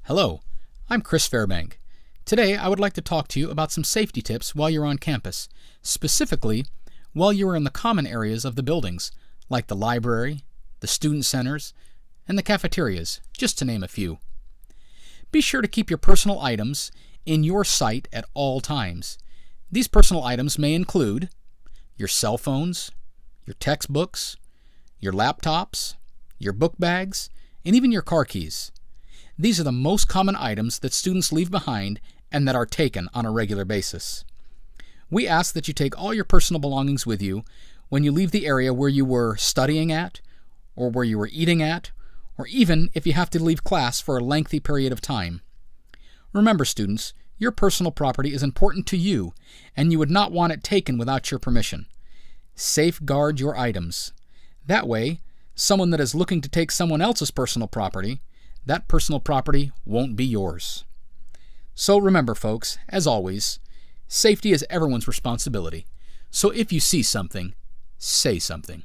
Hello, I'm Chris Fairbank. Today I would like to talk to you about some safety tips while you're on campus, specifically while you are in the common areas of the buildings, like the library, the student centers, and the cafeterias, just to name a few. Be sure to keep your personal items in your sight at all times. These personal items may include your cell phones, your textbooks, your laptops, your book bags, and even your car keys. These are the most common items that students leave behind and that are taken on a regular basis. We ask that you take all your personal belongings with you when you leave the area where you were studying at, or where you were eating at, or even if you have to leave class for a lengthy period of time. Remember, students, your personal property is important to you, and you would not want it taken without your permission. Safeguard your items. That way, someone that is looking to take someone else's personal property, that personal property won't be yours. So remember, folks, as always, safety is everyone's responsibility. So if you see something, say something.